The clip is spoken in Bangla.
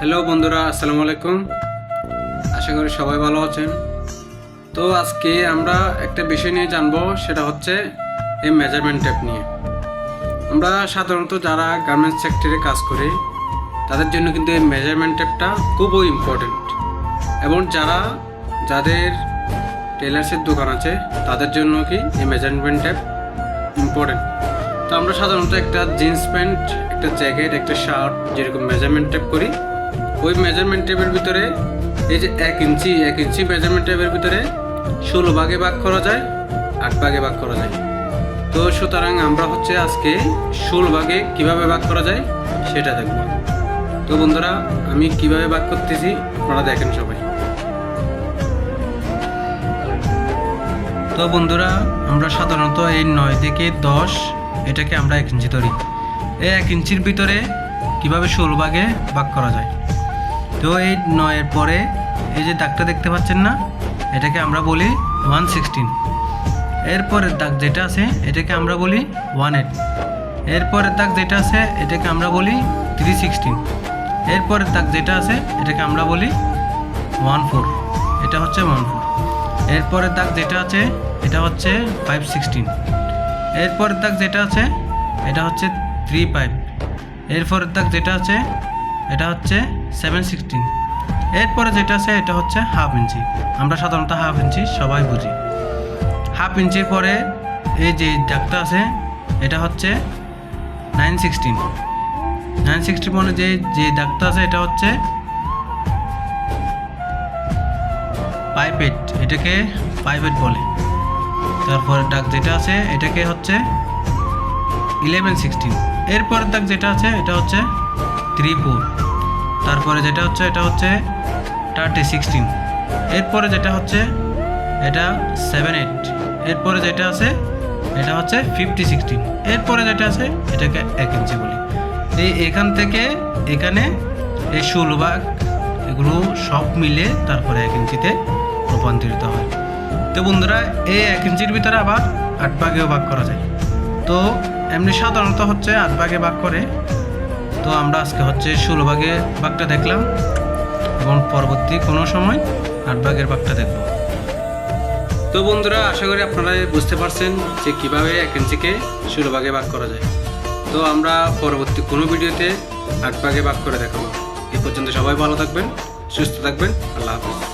হ্যালো বন্ধুরা, আসসালামু আলাইকুম। আশা করি সবাই ভালো আছেন। তো আজকে আমরা একটা বিষয় নিয়ে জানবো, সেটা হচ্ছে এই মেজারমেন্ট টেপ নিয়ে। আমরা সাধারণত যারা গার্মেন্টস সেক্টরে কাজ করি তাদের জন্য কিন্তু এই মেজারমেন্ট টেপটা খুবই ইম্পর্টেন্ট, এবং যাদের টেলার্সের দোকান আছে তাদের জন্য কি এই মেজারমেন্ট টেপ ইম্পর্টেন্ট। তো আমরা সাধারণত একটা জিন্স প্যান্ট, একটা জ্যাকেট, একটা শার্ট যেরকম মেজারমেন্ট টেপ করি, ওই মেজারমেন্ট টেপের ভিতরে এই যে 1 ইঞ্চি মেজারমেন্ট টেপের ভিতরে 16 ভাগে ভাগ করা যায়, 8 ভাগে ভাগ করা যায়। তো সুতরাং আমরা আজকে 16 ভাগে কিভাবে ভাগ করা যায় সেটা দেখব। তো বন্ধুরা, আমি কিভাবে ভাগ করতেছি আপনারা দেখেন সবাই। তো বন্ধুরা, আমরা সাধারণত এই 9 থেকে 10 এটাকে আমরা 1 ইঞ্চি ধরি। এই 1 ইঞ্চির ভিতরে কিভাবে 16 ভাগে ভাগ করা যায়। তো এই 9-এর পরে এই যে দাগটা দেখতে পাচ্ছেন না, এটাকে আমরা বলি 116। এরপরের দাগ যেটা আছে এটাকে আমরা বলি 18। এরপরের দাগ যেটা আছে এটাকে আমরা বলি 316। এরপরের দাগ যেটা আছে এটাকে আমরা বলি 14। এটা হচ্ছে 14। এরপরের দাগ যেটা আছে এটা হচ্ছে 516। এরপরের দাগ যেটা আছে এটা হচ্ছে 35। এরপরের দাগ যেটা আছে এটা হচ্ছে 716। এরপরে যেটা আছে এটা হচ্ছে 1/2 ইঞ্চি। আমরা সাধারণত 1/2 ইঞ্চি সবাই বুঝি। 1/2 ইঞ্চির পরে এই যে দাগটা আছে এটা হচ্ছে 916। 916 মানে যে দাগটা আছে এটা হচ্ছে পাইপেট, এটাকে পাইপেট বলে। তারপরে দাগ যেটা আছে এটাকে হচ্ছে 1116। এরপরের দাগ যেটা আছে এটা হচ্ছে 34। তারপরে যেটা হচ্ছে এটা হচ্ছে 3016। এরপরে যেটা হচ্ছে এটা 78। এরপরে যেটা আছে এটা হচ্ছে 5016। এরপরে যেটা আছে এটাকে 1 ইঞ্চি বলি। এখান থেকে এখানে এই 16 ভাগ এগুলো সব মিলে তারপরে 1 ইঞ্চিতে রূপান্তরিত হয়। তো বন্ধুরা, এই 1 ইঞ্চির ভিতরে আবার 8 ভাগেও ভাগ করা যায়। তো এমনি সাধারণত 8 ভাগে ভাগ করে। তো আমরা আজকে 16 ভাগে ভাগটা দেখলাম, এবং পরবর্তী কোনো সময় 8 ভাগের ভাগটা দেখব। তো বন্ধুরা, আশা করি আপনারা বুঝতে পারছেন যে কিভাবে 1 ইঞ্চিকে 16 ভাগে ভাগ করা যায়। তো আমরা পরবর্তী কোনো ভিডিওতে 8 ভাগে ভাগ করে দেখাবো। এই পর্যন্ত সবাই ভালো থাকবেন, সুস্থ থাকবেন। আল্লাহ হাফেজ।